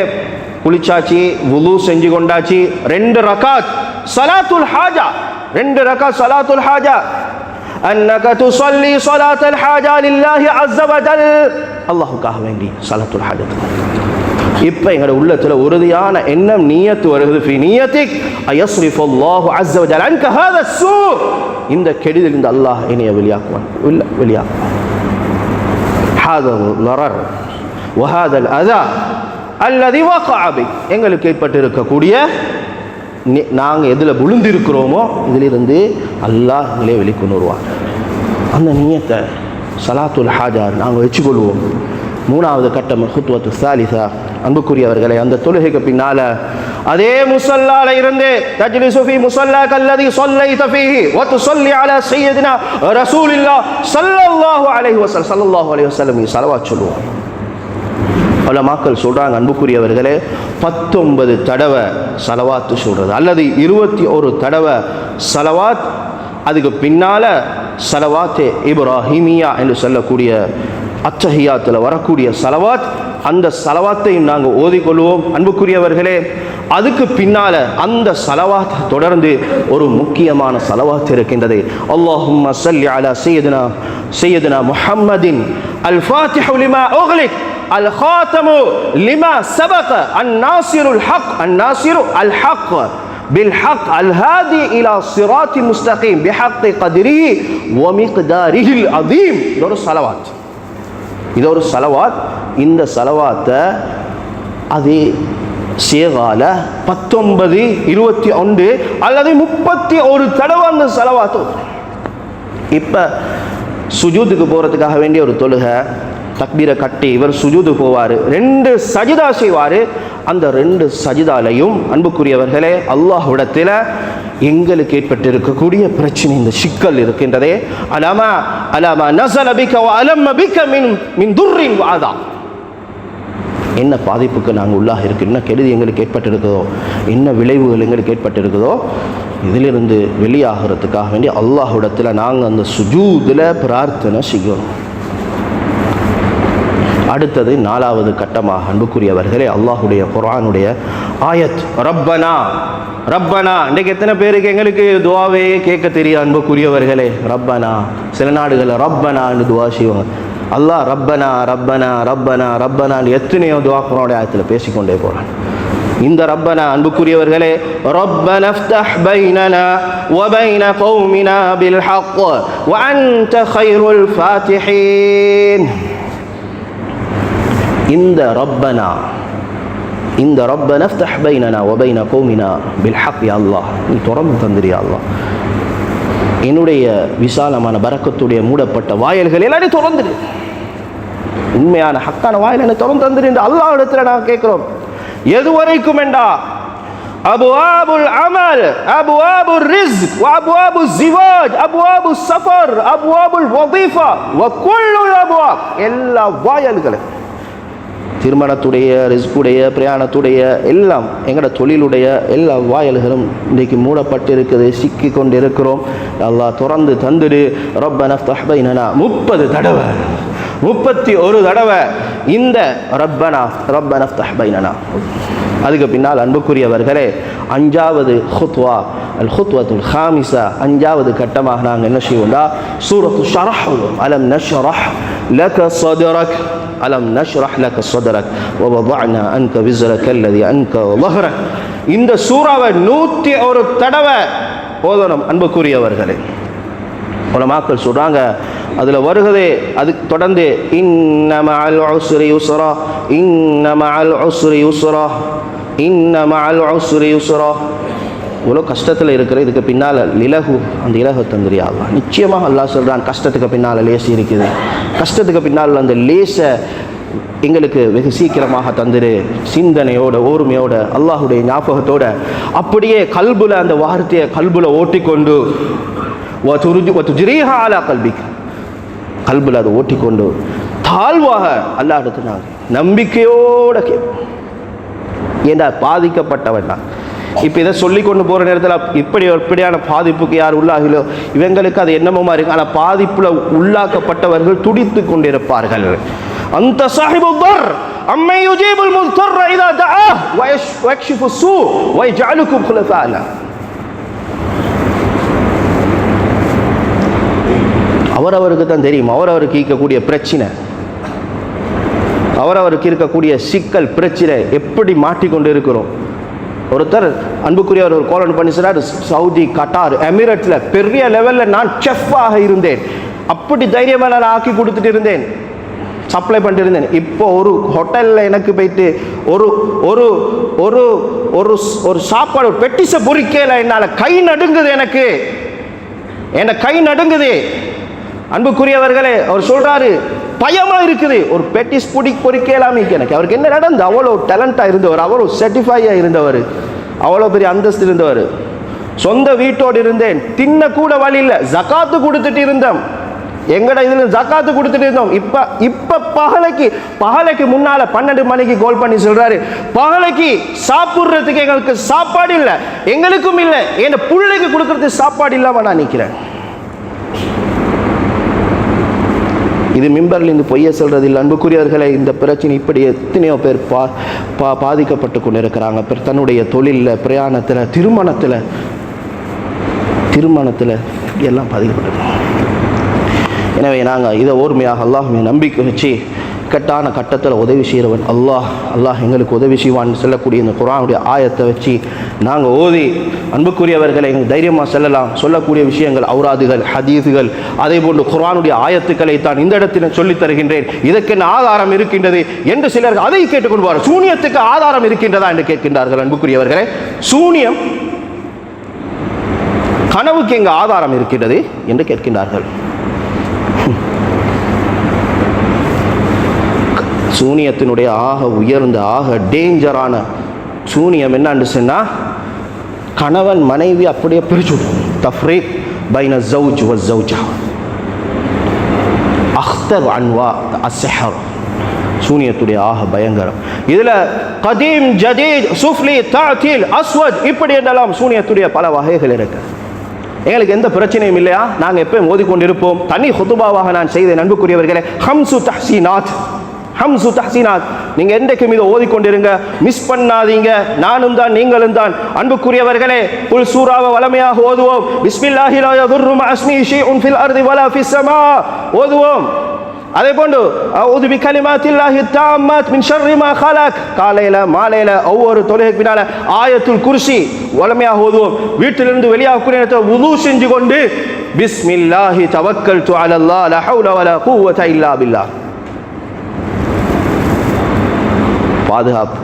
குளிச்சாச்சு, வுது செஞ்சு கொண்டாச்சு, 2 ரகாத் ஸலாத்துல் ஹாஜா, 2 ரகாத் ஸலாத்துல் ஹாஜா, أنك تصلي صلاة الحاجة لله عز وجل, அல்லாஹ்வுக்காக வேண்டி ஸலாத்துல் ஹாஜத். இப்போ எங்களோட உள்ளத்தில் உறுதியான எண்ணம், நியத்து வருகிறது. ஃபி நியத்திக் அயஸ்ரிஃபு அல்லாஹு அஸ்ஸ வஜல் அன்க ஹாதா ஸூ, இந்த கெடுதல் இந்த அல்லாஹ் என்னைய வெளியாக்குவான், வெளியாக்குவான். ஹாதல் லரர் வஹாதல் அதா அல்லதி வகஅ பி, எங்களுக்கு ஏற்பட்டிருக்கக்கூடிய நாங்கள் எதில் விழுந்திருக்கிறோமோ இதிலிருந்து அல்லாஹ் எங்களே வெளிக்கொண்டு வருவார். அந்த நியத்தை சலாத்துல் ஹாஜா நாங்கள் வச்சுக்கொள்வோம். மூணாவது கட்டம் ஹுத்வத்து சாலிசா, அன்புக்குரியவர்களை, அந்த தொழுகைக்கு பின்னால் அதே முஸல்லால இருந்து தஜ்லிசு ஃபீ முஸல்லாக அல்லதி ஸல்லைத ஃபீஹி வ துஸல்லி அலா சய்யிதினா ரசூலில்லாஹ் ஸல்லல்லாஹு அலைஹி வஸல்லம் ஸலவாத் சொல்லுவோம். உலமாக்கள் சொல்கிறாங்க, அன்புக்குரியவர்களே, 19 தடவை சலவாத்து சொல்கிறது அல்லது 21 தடவை சலவாத், அதுக்கு பின்னால் சலவாத் இப்ராஹிமியா என்று சொல்லக்கூடிய அத்தஹியாத்தில் வரக்கூடிய சலவாத், அந்த சலவாத்தையும் நாங்கள் ஓதிக்கொள்வோம். அன்புக்குரியவர்களே, அதுக்கு பின்னால் அந்த சலவாத் தொடர்ந்து ஒரு முக்கியமான சலவாத் இருக்கின்றது. அல்லாஹும்ம ஸல்லி அலா சய்யிதினா முஹம்மதின் அல் ஃபாத்திஹு லிமா உக்லிக் அல் ஹாத்தமு லிமா சபக அன்-நாஸிருல் ஹக் அன்-நாஸிரு அல் ஹக் بالحق الهادي الى صراط مستقيم بحق قدره ومقداره العظيم. இது ஒரு சலவாத். இந்த சலவாத்தை அதே சேகால 19, 21 அல்லது 31 தடவை அந்த சலவாத்து. இப்போ சுஜூதுக்கு போகிறதுக்காக வேண்டிய ஒரு தொழுகை, தக்பீரை கட்டி இவர் சுஜூது போவார், 2 சஜிதா செய்வார். அந்த 2 சஜிதாலையும் அன்புக்குரியவர்களே, அல்லாஹ்விடத்தில் எங்களுக்கு ஏற்பட்டிருக்கக்கூடிய பிரச்சனை, இந்த சிக்கல் இருக்கின்றதே, அலாமா நஸல பிக வ அலம்ம பிக மின் துர்ரின் வ அதா, என்ன பாதிப்புக்கு நாங்கள் உள்ளாக இருக்கு, என்ன கெடுதி எங்களுக்கு ஏற்பட்டிருக்குதோ, என்ன விளைவுகள் எங்களுக்கு ஏற்பட்டிருக்குதோ, இதிலிருந்து வெளியாகிறதுக்காக வேண்டி அல்லாஹ்விடத்தில் நாங்கள் அந்த சுஜூதில் பிரார்த்தனை செய்யணும். அடுத்தது 4வது கட்டமாக அன்புக்குரியவர்களே, அல்லாஹுடைய குர்ஆனுடைய ஆயத் ரப்பனா. ரப்பனா இன்றைக்கு எத்தனை பேருக்கு எங்களுக்கு துவாவே கேட்க தெரியும் அன்புக்குரியவர்களே? ரப்பனா. சில நாடுகளில் ரப்பனான்னு துவா செய்வாங்க. அல்லாஹ் ரப்பனா ரப்பனா ரப்பனா ரப்பனான்னு எத்தனையோ துவா குர்ஆனுடைய ஆயத்தில் பேசிக்கொண்டே போகிறான். இந்த ரப்பனா அன்புக்குரியவர்களே, ரப்பனா ஃப்தஹ் பைனனா வ பைன கௌமினா பில் ஹக் வ அன்த கைருல் ஃபாத்திஹீன். இந்த ரப்பனா ஃப்தஹ் பைனனா வ பைன கௌமினா பில் ஹக், யா அல்லாஹ் நீ திறந்து தந்திரியா அல்லாஹ், என்னுடைய விசாலமான பரக்கத்துடைய மூடப்பட்ட வாயல்கள் எல்லாரையும் திறந்துடு, உண்மையான ஹக்கான வாயிலை திறந்து தந்துரு என்று அல்லாஹ் இடத்துல நாங்கள் கேட்கிறோம். எது வரைக்கும் என்றா அபுவாபுல் அமல், அபுவாபுல் ரிஸ்க், அபுவாபுல் ஜிவாஜ், அபுவாபுல் சஃபர், அபுவாபுல் வதீஃபா வ குல்லுல் அபுவாப், எல்லா வாயல்களும், திருமணத்துடைய, ரிஸ்குடைய, பிரயாணத்துடைய, எல்லாம் எங்களோட தொழிலுடைய எல்லா வாயல்களும் இன்றைக்கு மூடப்பட்டு இருக்குது, சிக்கி கொண்டு இருக்கிறோம். அல்லாஹ் திறந்து தந்துடு. ரப்பனா ஃப்தஹ் பைனனா 30 தடவை, 31 தடவை இந்த ரப்பனா ஃப்தஹ் பைனனா. அதுக்கு பின்னால் அன்புக்குரியவர்களே, 5வது ஹுத்வா அல் ஹுத்வத்துல் ஹாமிஸா, 5வது கட்டமாக நாங்கள் என்ன செய்வோம்டா, சூரத்து ஷரஹ், அலம் நஷ்ரஹ் லக ஸத்ரக், அலம் நஷ்ரஹ் லக ஸத்ரக் வ வதஅனா அன்க விஸ்ரக அல்லதி அன்க ظஹரக். இந்த சூராவை 101 தடவை ஓதணும் அன்புக்குரியவர்களே. உலமாக்கள் சொல்றாங்க, அதில் வருகிறதே, அதுக்கு தொடர்ந்து இன்ன மஅல் உஸ்ரி யுஸ்ரா, இன்ன மஅல் உஸ்ரி யுஸ்ரா, இன்ன மஅல் உஸ்ரி யுஸ்ரா. இவ்வளோ கஷ்டத்தில் இருக்கிற இதுக்கு பின்னால் இலகு, அந்த இலகு தந்திரியா அல்லாஹ். நிச்சயமாக அல்லாஹ் சொல்கிறான், கஷ்டத்துக்கு பின்னால் லேசு இருக்குது, கஷ்டத்துக்கு பின்னால் அந்த லேசை எங்களுக்கு வெகு சீக்கிரமாக தந்துரு. சிந்தனையோட, ஓர்மையோட, அல்லாஹுடைய ஞாபகத்தோட, அப்படியே கல்புல அந்த வார்த்தையை கல்புல ஓட்டிக்கொண்டு கல்புல அதை ஓட்டிக்கொண்டு தாழ்வாக அல்லாஹ் இடத்துல நம்பிக்கையோட கேட்போம். ஏண்டா பாதிக்கப்பட்டவன் தான். இப்போ இதை சொல்லி கொண்டு போகிற நேரத்தில் இப்படியான பாதிப்புக்கு யார் உள்ளாகிலோ இவங்களுக்கு அது என்னமோ இருக்கு. ஆனால் பாதிப்புல உள்ளாக்கப்பட்டவர்கள் துடித்து கொண்டிருப்பார்கள். அந்த சாஹிபுர் அம்மை யுஜீபுல் முல்தர் இதா தஆ வ யக்ஷிஃபு ஸூ வ யஜஅலுக்கும் குலஃபாஅ. அவரவருக்கு தான் தெரியும், அவரவருக்கு இருக்கக்கூடிய பிரச்சனை, அவரவருக்கு இருக்கக்கூடிய சிக்கல் பிரச்சனை, எப்படி மாட்டிக்கொண்டு இருக்கிறோம். ஒருத்தர் அன்புக்குரியவர் ஒரு கோலன் பண்ணி சொன்னார், சவுதி, கட்டார், எமிரேட்ஸில் பெரிய லெவலில் நான் செஃப்பாக இருந்தேன், அப்படி தைரியமாக நான் ஆக்கி கொடுத்துட்டு இருந்தேன். சப்ளை பண்ணிட்டு இருந்தேன். இப்போ ஒரு ஹோட்டலில் எனக்கு போயிட்டு ஒரு ஒரு ஒரு ஒரு ஒரு சாப்பாடு பெட்டிஸை பொறிக்கல, என்னால் கை நடுங்குது, எனக்கு என்ன கை நடுங்குது. அன்புக்குரியவர்களே, அவர் சொல்றாரு பயமா இருக்குது, ஒரு பெட்டிஸ் பொறிக்கலாமே. எனக்கு அவருக்கு என்ன நடந்து, அவ்வளோ டேலண்டாக இருந்தவர், அவ்வளோ சர்டிஃபையாக இருந்தவர், அவ்வளோ பெரிய அந்தஸ்து இருந்தவர். சொந்த வீட்டோடு இருந்தேன், தின்ன கூட வழி இல்லை, ஜகாத்து கொடுத்துட்டு இருந்தோம், எங்கட இதில் ஜக்காத்து கொடுத்துட்டு இருந்தோம். இப்போ பகலைக்கு முன்னால 12 மணிக்கு கால் பண்ணி சொல்றாரு, பகலைக்கு சாப்பிட்றதுக்கு எங்களுக்கு சாப்பாடு இல்லை, எங்களுக்கும் இல்லை, என் பிள்ளைக்கு கொடுக்கறதுக்கு சாப்பாடு இல்லாம நான் நிற்கிறேன். இது மிம்பர்ல இருந்து பொய்ய சொல்றது இல்லை. அன்புக்குரியவர்களை, இந்த பிரச்சனை இப்படி எத்தனையோ பேர் பாதிக்கப்பட்டு கொண்டு இருக்கிறாங்க. தன்னுடைய தொழிலில், பிரயாணத்தில், திருமணத்தில் எல்லாம் பாதிக்கப்பட்டிருக்கோம். எனவே நாங்கள் இதை ஓர்மையாக அல்லாஹ்வை நம்பிக்கை வச்சு கட்டான கட்டத்தில் உதவி செய்கிறவன் அல்லாஹ் எங்களுக்கு உதவி செய்வான்னு சொல்லக்கூடிய இந்த குர்ஆனுடைய ஆயத்தை வச்சு நாங்கள் ஓதி, அன்புக்குரியவர்களை எங்கள் தைரியமாக செல்லலாம். சொல்லக்கூடிய விஷயங்கள் ஔராதுகள், ஹதீஸுகள், அதே போன்று குர்ஆனுடைய ஆயத்துக்களை தான் இந்த இடத்தில் சொல்லித் தருகின்றேன். இதற்கு என்ன ஆதாரம் இருக்கின்றது என்று சிலர் அதை கேட்டுக்கொள்வார். சூனியத்துக்கு ஆதாரம் இருக்கின்றதா என்று கேட்கின்றார்கள். அன்புக்குரியவர்களே, சூனியம், கனவுக்கு எங்க ஆதாரம் இருக்கின்றது என்று கேட்கின்றார்கள். சூனியத்தினுடைய ஆக உயர்ந்த, ஆக டேஞ்சரான சூனியம் என்னன்னு சொன்னா, கணவன் மனைவி அப்படியே பிரிச்சுடும். தஃப்ரீக் பைன ஸௌஜ் வ ஸௌஜா, அக்தர் அன்வா அஸ்ஸஹர், சூனியத்துடைய ஆக பயங்கரம். இதுல கதீம், ஜதீத், சுஃப்லி, தாத்தில், அஸ்வத், இப்படி என்றெல்லாம் சூனியத்துடைய பல வகைகள் இருக்கு. எங்களுக்கு எந்த பிரச்சனையும் இல்லையா? நாங்கள் எப்பயும் ஓதிக்கொண்டிருப்போம். தனி ஹுதுபாவாக நான் செய்த அன்புக்குரியவர்களே, ஹம்சு தஹ்சீனாத், நீங்க என்றைக்கும் இதை ஓதிக்கொண்டிருங்க, மிஸ் பண்ணாதீங்க. நானும் தான், நீங்களும் தான். அன்புக்குரியவர்களே, குல் சூராவை வளமையாக ஓதுவோம். பிஸ்மில்லாஹி லா யதுர்ரு மஅ இஸ்மிஹி ஷைஉன் ஃபில் அர்தி வலா ஃபிஸ் ஸமா ஓதுவோம். அதே போன்று அஊது பிகலிமாத்தில்லாஹி தாம்மாத் மின் ஷர்ரி மா ஹலக், காலையில மாலையில ஒவ்வொரு தொழுகைக்கு பின்னால ஆயத்துல் குர்சி வளமையாக ஓதுவோம். வீட்டிலிருந்து வெளியாகக்கூடிய நேரத்தில் வுது செஞ்சு கொண்டு பிஸ்மில்லாஹி தவக்கல்து அலல்லாஹ் லா ஹவுல வலா குவத இல்லா பில்லாஹ், பாதுகாப்பு.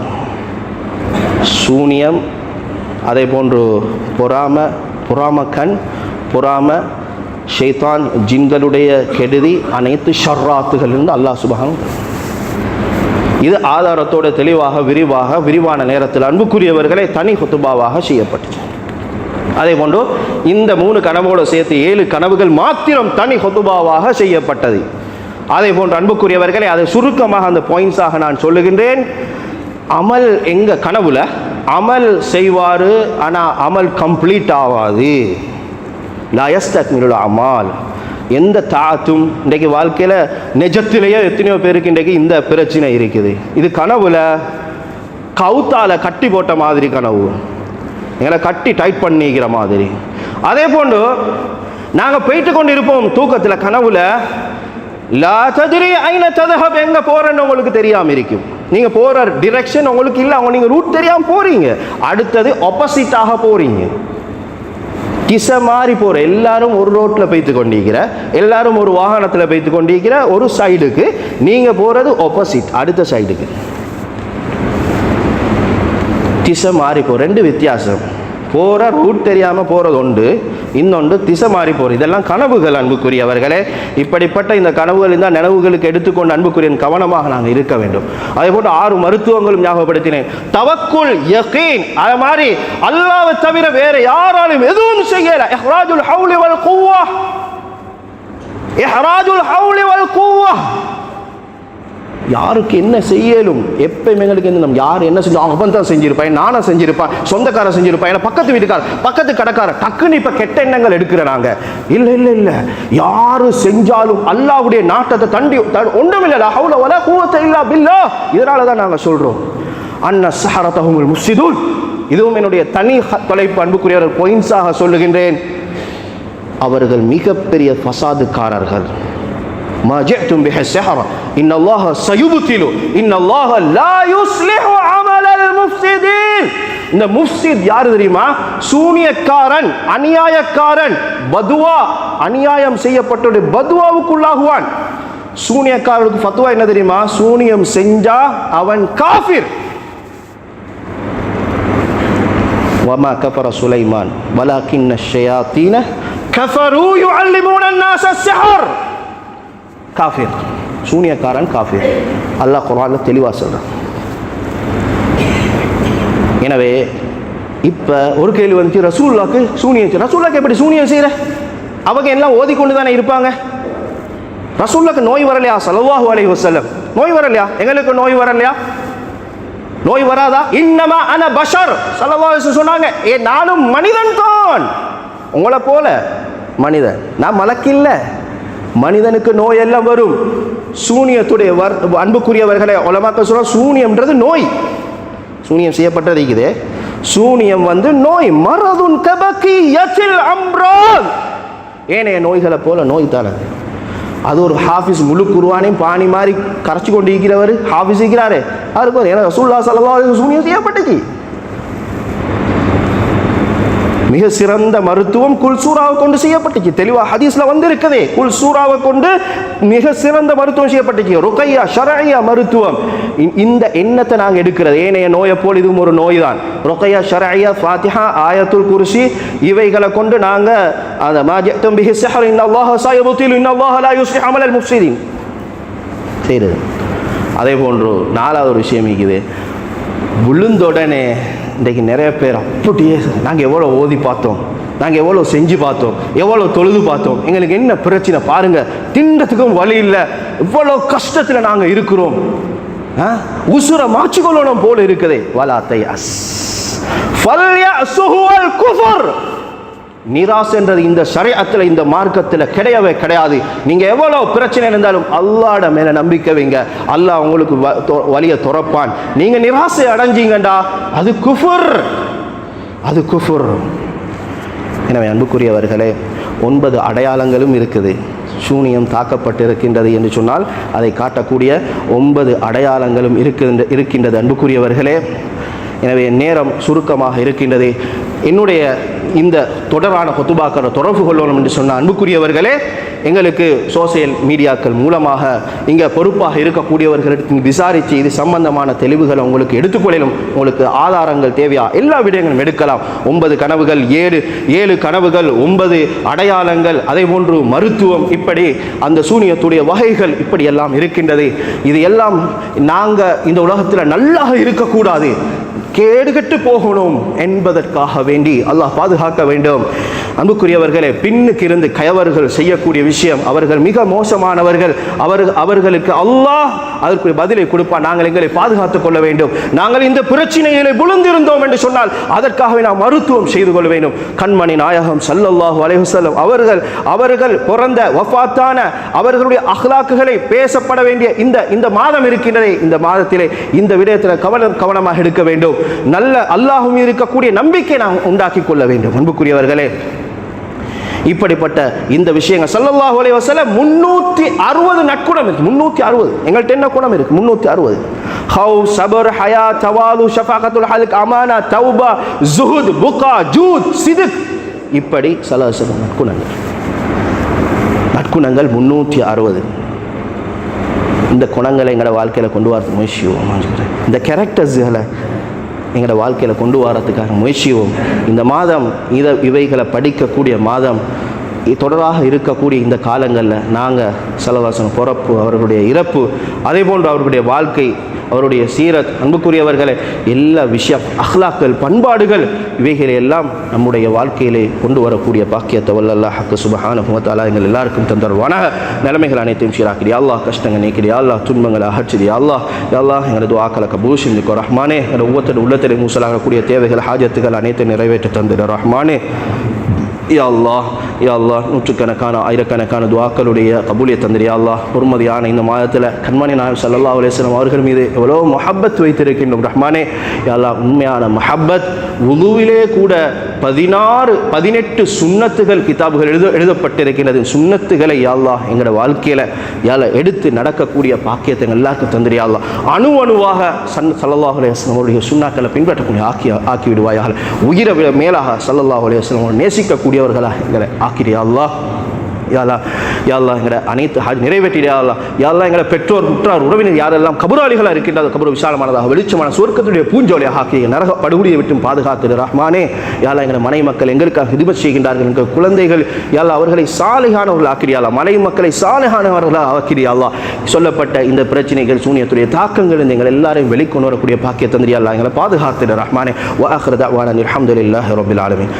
சூனியம், அதே போன்று பொறாமை, ஷைத்தான், ஜின்களுடைய கெடுதி, அனைத்து ஷர்ராத்துகளிலிருந்து அல்லாஹ் சுப்ஹானஹு. இது ஆதாரத்தோடு தெளிவாக விரிவான நேரத்தில் அன்புக்குரியவர்களை தனி ஹுத்துபாவாக செய்யப்பட்டுச்சு. அதே போன்று இந்த 3 கனவோடு சேர்த்து 7 கனவுகள் மாத்திரம் தனி ஹுத்துபாவாக செய்யப்பட்டது. அதே போன்று அன்புக்குரியவர்களை அதை சுருக்கமாக அந்த பாயிண்ட்ஸாக நான் சொல்லுகின்றேன். அமல் எங்க கனவுல அமல் செய்வாரு, ஆனால் அமல் கம்ப்ளீட் ஆகாது. லா யஸ்தக்மிலுல் அமால், எந்த தாத்தும் இன்றைக்கு வாழ்க்கையில் நிஜத்திலேயே எத்தனையோ பேருக்கு இன்றைக்கு இந்த பிரச்சனை இருக்குது. இது கனவுல கவுத்தால கட்டி போட்ட மாதிரி கனவு, எங்களை கட்டி டைட் பண்ணிக்கிற மாதிரி. அதே போன்று நாங்கள் போயிட்டு கொண்டு இருப்போம் தூக்கத்தில், கனவுல லா தத்ரி ஐன தذهب, எங்க போறேன்னு உங்களுக்கு தெரியாம இருக்கும். நீங்க போற டிரெக்ஷன் உங்களுக்கு இல்லை, நீங்க ரூட் தெரியாம போறீங்க. அடுத்தது ஆப்போசிட்டாக போறீங்க, திசை மாறி போற. எல்லாரும் ஒரு ரோட்ல போய்த்து கொண்டிருக்கிற, எல்லாரும் ஒரு வாகனத்தில் போய்த்து கொண்டிருக்கிற ஒரு சைடுக்கு, நீங்க போறது ஆப்போசிட் அடுத்த சைடுக்கு. திசை மாறி போ, 2 வித்தியாசம். போற ரூட் தெரியாம போறது ஒன்று, இன்னொன்று திசை மாறி போறது. இதெல்லாம் கனவுகள் அன்புக்குரியவர்களே. இப்படிப்பட்ட இந்த கனவுகள் இந்த நினைவுகளுக்கு எடுத்துக்கொண்டு அன்புக்குரிய கவனமாக நாங்கள் இருக்க வேண்டும். அதே போன்று 6 மருத்துவங்களும் ஞாபகப்படுத்தினேன். தவக்குல், யகீன், அது மாதிரி அல்லாஹ்வை தவிர வேற யாராலும் எதுவும் செய்யல. இஹ்ராஜுல் ஹவுலி வல் குவ்வா, இஹ்ராஜுல் ஹவுலி வல் குவ்வா, யாருக்கு என்ன செய்யலும் எப்பயுமே எங்களுக்கு நம்ம யார் என்ன செஞ்சோம், அவன் தான் செஞ்சிருப்பான், நானும் செஞ்சிருப்பான், சொந்தக்காரன் செஞ்சிருப்பான், பக்கத்து வீட்டுக்காரர், பக்கத்து கடைக்காரர், டக்குன்னு இப்ப கெட்ட எண்ணங்கள் எடுக்கிறாங்க. இல்ல யாரு செஞ்சாலும் அல்லாஹ்வுடைய நாட்டத்தை தண்டி ஒன்றும் இல்லை. ஹவுல வலா குவத இல்லா பில்லாஹ். இதனாலதான் நாங்க சொல்றோம் அன்ன ஸஹரத்தஹுமுல் முஃப்ஸிதூன். இதுவும் என்னுடைய தனி தலைப்பு அன்புக்குரியவர்கள் பாயிண்ட்ஸாக சொல்லுகின்றேன். அவர்கள் மிகப்பெரிய ஃபசாதுக்காரர்கள். ما جئتم به السحر ان الله سيبطل ان الله لا يصلح عمل المفسدين. இந்த முஃப்ஸித் யார் தெரியுமா? சூனியக்காரன், அநியாயக்காரன், பதுவா, அநியாயம் செய்யப்பட்டோட பதுவாவுக்குள்ளாகுவான். சூனியக்காரருக்கு ஃபத்வா என்ன தெரியுமா? சூனியம் செஞ்சா அவன் காஃபிர். வமா கஃபர சுலைமான் வலாக்கின்ன ஷயாத்தீன கஃபரு யுஅல்லிமூன அன்-நாஸ அஸ்-சிஹர். காஃபிர், சூனியக்காரன் காஃபிர். அல்லாஹ் குர்ஆன்ல தெளிவா சொல்றான். எனவே இப்போ ஒரு கேள்வி வந்துச்சு, ரசூலுல்லாஹ்க்கு சூனியம், ரசூலுல்லாஹ்க்கு எப்படி சூனியம் செய்யற? அவங்க எல்லாம் ஓதிக்கொண்டு தானே இருப்பாங்க. ரசூலுல்லாஹ்க்கு நோய் வரலையா? ஸல்லல்லாஹு அலைஹி வஸல்லம் நோய் வரலையா? எங்களுக்கு நோய் வரலையா? நோய் வராதா? இன்னமா அன பஷர் ஸல்லல்லாஹு அலைஹி வஸல்லம் சொன்னாங்க, நானும் மனிதன் தான், உங்களை போல மனிதன், நான் மலக்கில்ல. மனிதனுக்கு நோய் எல்லாம் வரும். சூனியத்துடைய அன்புக்குரியவர்களை உலமாக்கள் சொல்ற, சூனியம்ன்றது நோய். சூனியம் செய்யப்பட்டது இருக்குது. சூனியம் நோய். மரதுன் கபகியத்தில் அம்ராத், ஏனைய நோய்களை போல நோய் தானே. அது ஒரு ஹாஃபிஸ் முழு குர்ஆனையும் பானி மாதிரி கரைச்சி கொண்டு இருக்கிறவர் ஹாஃபிஸ் இருக்கிறாரு, அவருக்கு ஏன்னா ரசூலுல்லாஹி ஸல்லல்லாஹு அலைஹி வஸல்லம் சூனியம் செய்யப்பட்டுச்சு. மிக சிறந்த மருத்துவம் குல்சூராவை கொண்டு செய்யப்பட்டுச்சு. தெளிவா ஹதீஸ்ல இருக்குது, குல்சூராவை கொண்டு மிக சிறந்த மருத்துவம் செய்யப்பட்டுச்சு. ருகையா ஷரஇயா மருத்துவம். இந்த எண்ணத்தை நாங்கள் எடுக்கிறது, ஏனைய நோயை போல் இதுவும் ஒரு நோய் தான். ருகையா ஷரஇயா, ஃபாத்திஹா, ஆயத்துல் குர்சி, இவைகளை கொண்டு நாங்கள் அந்த மாஜத்தும் பிஹி ஸிஹர் இன்னல்லாஹ ஸயுப்திலு இன்னல்லாஹ லா யுஸ்லிஹு அமலல் முஃப்ஸிதீன் செய்கிறது. அதே போன்று நாலாவது ஒரு விஷயம் இருக்குது, விழுந்தோடனே இன்றைக்கு நிறைய பேர் அப்படியே நாங்கள் எவ்வளோ ஓதி பார்த்தோம், நாங்கள் எவ்வளோ செஞ்சு பார்த்தோம், எவ்வளோ தொழுது பார்த்தோம், எங்களுக்கு என்ன பிரச்சனை பாருங்கள், தின்றதுக்கும் வழி இல்லை, இவ்வளோ கஷ்டத்தில் நாங்கள் இருக்கிறோம், உசுரை மாற்றிக்கொள்ளணும் போல இருக்குது. வலாத்தை அஸ் ஃபல்யஸுஹுல் குஃபர். நிராசைன்றது இந்த ஷரீஅத்தில், இந்த மார்க்கத்தில் கிடையவே கிடையாது. நீங்கள் எவ்வளோ பிரச்சனை இருந்தாலும் அல்லாஹ்ட மேலே நம்பிக்கை வைங்க, அல்லாஹ் உங்களுக்கு வழியை துறப்பான். நீங்கள் நிராசை அடைஞ்சிங்கண்டா அது குஃபர், அது குஃபர். எனவே அன்புக்குரியவர்களே, 9 அடையாளங்களும் இருக்குது. சூனியம் தாக்கப்பட்டிருக்கின்றது என்று சொன்னால் அதை காட்டக்கூடிய 9 அடையாளங்களும் இருக்கின்றது அன்புக்குரியவர்களே. எனவே நேரம் சுருக்கமாக இருக்கின்றது. என்னுடைய இந்த தொடரான ஹுதுபாக்களை தொடர்பு கொள்ளணும் என்று சொன்ன அன்புக்குரியவர்களே, எங்களுக்கு சோசியல் மீடியாக்கள் மூலமாக இங்கே பொறுப்பாக இருக்கக்கூடியவர்களுக்கு விசாரித்து இது சம்பந்தமான தெளிவுகளை உங்களுக்கு எடுத்துக்கொள்ளலும். உங்களுக்கு ஆதாரங்கள் தேவையா, எல்லா விடயங்களும் எடுக்கலாம். 9 கனவுகள், 7 கனவுகள், 9 அடையாளங்கள், அதே போன்று மருத்துவம், இப்படி அந்த சூனியத்துடைய வகைகள் இப்படி எல்லாம் இருக்கின்றது. இது எல்லாம் நாங்கள் இந்த உலகத்தில் நல்லா இருக்கக்கூடாது, கேடுகட்டு போகணும் என்பதற்காக வேண்டி அல்லாஹ் பாதுகாக்க வேண்டும். அன்புக்குரியவர்களே, பின்னுக்கு இருந்து கயவர்கள் செய்யக்கூடிய விஷயம், அவர்கள் மிக மோசமானவர்கள். அவர்களுக்கு அல்லாஹ் அதற்கு பதிலை கொடுப்பான். நாங்கள் எங்களை பாதுகாத்துக் கொள்ள வேண்டும். நாங்கள் இந்த பிரச்சனைகளை விழுந்திருந்தோம் என்று சொன்னால் அதற்காகவே நாம் மருத்துவம் செய்து கொள்ள வேண்டும். கண்மணி நாயகம் ஸல்லல்லாஹு அலைஹி வஸல்லம் அவர்கள் பிறந்த வஃபாத்தான அவர்களுடைய அஹ்லாக்குகளை பேசப்பட வேண்டிய இந்த மாதம் இருக்கின்றதே, இந்த மாதத்திலே இந்த விடயத்தில் கவனமாக எடுக்க வேண்டும். நல்ல அல்லாஹ்வும் இருக்கக்கூடிய நம்பிக்கை நாம் உண்டாக்கி கொள்ள வேண்டும். அன்புக்குரியவர்களே, இப்படிப்பட்ட இந்த விஷயங்கள் ஸல்லல்லாஹு அலைஹி வஸல்லம் 360 நற்குணம் இருக்கு. 360 எங்கள்கிட்ட என்ன குணம் இருக்கு? 360. ஹவுஃப், சபர், ஹயா, தவாலு, ஷஃபாகத்துல் ஹல்க், அமானா, தௌபா, ஜுஹுத், புகா, ஜூத், சித்க், இப்படி ஸல்லல்லாஹு அலைஹி வஸல்லம் நற்குணங்கள் 360. இந்த குணங்களை எங்களோட வாழ்க்கையில் கொண்டு வரது முயற்சியோம். இந்த கேரக்டர்ஸ்களை எங்களோட வாழ்க்கையில் கொண்டு வரத்துக்காக முயற்சியோம். இந்த மாதம் இவைகளை படிக்கக்கூடிய மாதம், தொடராக இருக்கக்கூடிய இந்த காலங்களில் நாங்கள் ஸல்லல்லாஹு பிறப்பு, அவர்களுடைய இறப்பு, அதே போன்று அவர்களுடைய வாழ்க்கை, அவருடைய சீரத், அன்புக்குரியவர்களை எல்லா விஷயம், அஹ்லாக்கள், பண்பாடுகள், இவைகளை எல்லாம் நம்முடைய வாழ்க்கையிலே கொண்டு வரக்கூடிய பாக்கியத்தை வல்லல்லாஹ் சுப்ஹானஹு வ தஆலா எங்கள் எல்லாருக்கும் தந்தருவானாக. நிலைமைகள் அனைத்தையும் சீராக்கிடியா அல்லாஹ், கஷ்டங்கள் நீக்கிடியா அல்லாஹ், துன்பங்களை அகற்றிடியா அல்லாஹ். அல்லாஹ் எங்களது துஆக்களை கபூல் செஞ்சுக்கோ ரஹ்மானே. எங்களோட ஒவ்வொருத்தருடைய உள்ளத்திலே மூசலாகக்கூடிய தேவைகள், ஹாஜத்துகள் அனைத்தையும் நிறைவேற்றி தந்திட ரஹ்மானே. யா அல்லாஹ், யா அல்லாஹ், நூற்றுக்கணக்கான ஆயிரக்கணக்கான துஆக்களுடைய கபூலியை தந்திரியா அல்லாஹ். பொறுமதியான இந்த மாதத்தில் கண்மணி நாயகம் ஸல்லல்லாஹு அலைஹி வஸல்லம் அவர்கள் மீது எவ்வளோ முஹப்பத் வைத்திருக்கின்றோம் ரஹ்மானே. யா அல்லாஹ், உண்மையான முஹப்பத். வுதுவிலே கூட 18 சுன்னத்துகள் கிதாபுகள் எழுதப்பட்டிருக்கிறது. சுன்னத்துகளை யா அல்லாஹ் எங்களோட வாழ்க்கையில் யா அல்லாஹ் எடுத்து நடக்கக்கூடிய பாக்கியத்தை எல்லாருக்கும் தந்திரியா அல்லாஹ். அணுவாக ஸல்லல்லாஹு அலைஹி வஸல்லம் அவருடைய சுன்னாக்களை பின்பற்றக்கூடிய ஆக்கி விடுவாயாக. உயிரை மேலாக ஸல்லல்லாஹு அலைஹி வஸல்லம் நேசிக்கக்கூடியவர்களாக எங்களை ஆக்கிறியா அல்லாஹ். யா அல்லாஹ், யா அல்லாஹ் எங்களை அனைத்து நிறைவேற்றிடு யா அல்லாஹ். யா அல்லாஹ் எங்களை பெற்றோர் உற்றார் உறவினர் யாரெல்லாம் கபராளிகளாக இருக்கின்றது கபர் விசாலமானதாக வெளிச்சமான சுவர்க்கத்துடைய பூஞ்சோலியாக ஆக்கிய நரக படுகொலியை விட்டு பாதுகாத்திடு ரஹ்மானே. யா அல்லாஹ் எங்களை மனை மக்கள் எங்களுக்காக ஹிதமத் செய்கின்றார்கள், எங்கள் குழந்தைகள் யா அல்லாஹ் அவர்களை சாலிஹானவர்கள் ஆக்கிறியா அல்லாஹ், மனை மக்களை சாலிஹானவர்களாக ஆக்கிறியா அல்லாஹ். சொல்லப்பட்ட இந்த பிரச்சனைகள் சூனியத்துடைய தாக்கங்கள் எங்கள் எல்லாரையும் வெளிக்கொண்டு வரக்கூடிய பாக்கிய தந்திரியா அல்லாஹ் எங்களை பாதுகாத்திடு ரஹ்மானே. வ ஆகிரு தஅவானா அல்ஹம்துலில்லாஹி ரப்பில் ஆலமீன்.